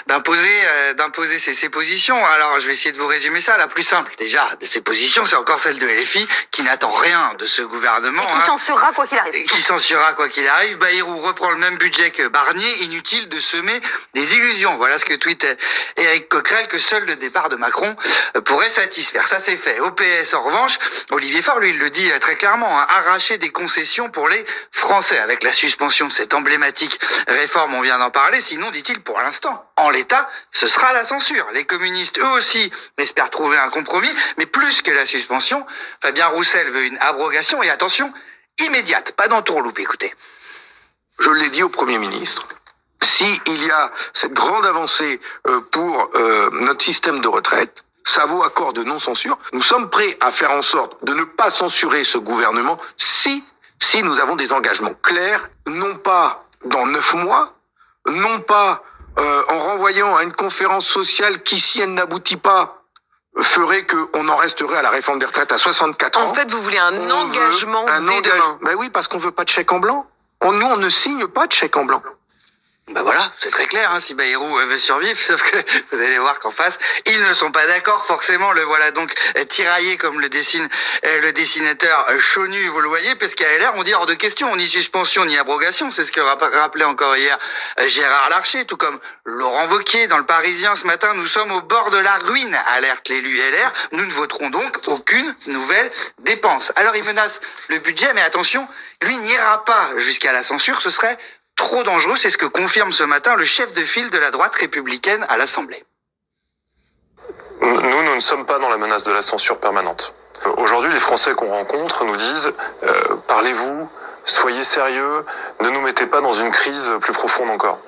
d'imposer ses positions. Alors, je vais essayer de vous résumer ça. La plus simple, déjà, de ses positions, c'est encore celle de LFI, qui n'attend rien de ce gouvernement. Et qui censurera quoi qu'il arrive. Qui censurera quoi qu'il arrive. Bayrou reprend le même budget que Barnier. Inutile de semer des illusions. Voilà ce que tweet Éric Coquerel, que seul le départ de Macron pourrait satisfaire. Ça, c'est fait. Au PS, en revanche, Olivier Faure, lui, il le dit très clairement, arracher des concessions pour les Français, avec la suspension de cette emblématique réforme, on vient d'en parler. Sinon, dit-il, pour l'instant, en l'état, ce sera la censure. Les communistes, eux aussi, espèrent trouver un compromis, mais plus que la suspension, Fabien Roussel veut une abrogation, et attention, immédiate, pas d'entourloupe, écoutez. Je l'ai dit au Premier ministre, si il y a cette grande avancée pour notre système de retraite, ça vaut accord de non-censure. Nous sommes prêts à faire en sorte de ne pas censurer ce gouvernement si nous avons des engagements clairs, non pas dans 9 mois, non pas en renvoyant à une conférence sociale qui, si elle n'aboutit pas, ferait qu'on en resterait à la réforme des retraites à 64 ans. En fait, vous voulez un engagement dès demain. Ben oui, parce qu'on veut pas de chèque en blanc. Nous, on ne signe pas de chèque en blanc. Ben voilà, c'est très clair, si Bayrou veut survivre, sauf que vous allez voir qu'en face, ils ne sont pas d'accord, forcément, le voilà donc tiraillé comme le dessine le dessinateur Chonu, vous le voyez, parce qu'à LR, on dit hors de question, ni suspension, ni abrogation, c'est ce que rappelait encore hier Gérard Larcher, tout comme Laurent Wauquiez dans le Parisien ce matin, nous sommes au bord de la ruine, alerte l'élu LR, nous ne voterons donc aucune nouvelle dépense. Alors il menace le budget, mais attention, lui n'ira pas jusqu'à la censure, ce serait trop dangereux, c'est ce que confirme ce matin le chef de file de la droite républicaine à l'Assemblée. Nous ne sommes pas dans la menace de la censure permanente. Aujourd'hui, les Français qu'on rencontre nous disent parlez-vous, soyez sérieux, ne nous mettez pas dans une crise plus profonde encore.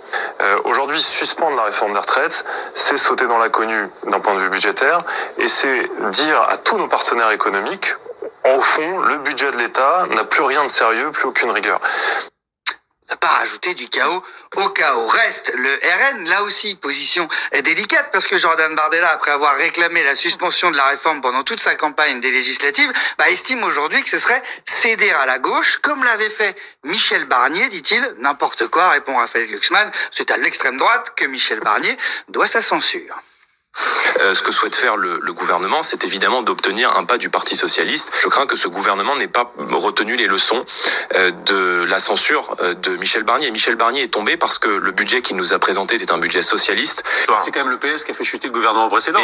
Aujourd'hui, suspendre la réforme des retraites, c'est sauter dans l'inconnu d'un point de vue budgétaire, et c'est dire à tous nos partenaires économiques, au fond, le budget de l'État n'a plus rien de sérieux, plus aucune rigueur. Pas rajouter du chaos au chaos. Reste le RN, là aussi, position délicate, parce que Jordan Bardella, après avoir réclamé la suspension de la réforme pendant toute sa campagne des législatives, estime aujourd'hui que ce serait céder à la gauche, comme l'avait fait Michel Barnier, dit-il. N'importe quoi, répond Raphaël Glucksmann. C'est à l'extrême droite que Michel Barnier doit sa censure. Ce que souhaite faire le gouvernement, c'est évidemment d'obtenir un pas du Parti socialiste. Je crains que ce gouvernement n'ait pas retenu les leçons de la censure de Michel Barnier. Michel Barnier est tombé parce que le budget qu'il nous a présenté était un budget socialiste. C'est quand même le PS qui a fait chuter le gouvernement précédent.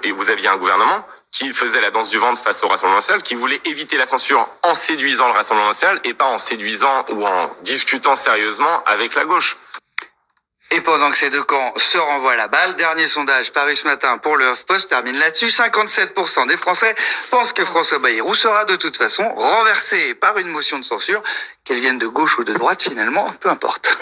Et vous aviez un gouvernement qui faisait la danse du ventre face au Rassemblement national, qui voulait éviter la censure en séduisant le Rassemblement national et pas en séduisant ou en discutant sérieusement avec la gauche. Et pendant que ces deux camps se renvoient la balle, dernier sondage paru ce matin pour le HuffPost termine là-dessus. 57% des Français pensent que François Bayrou sera de toute façon renversé par une motion de censure, qu'elle vienne de gauche ou de droite finalement, peu importe.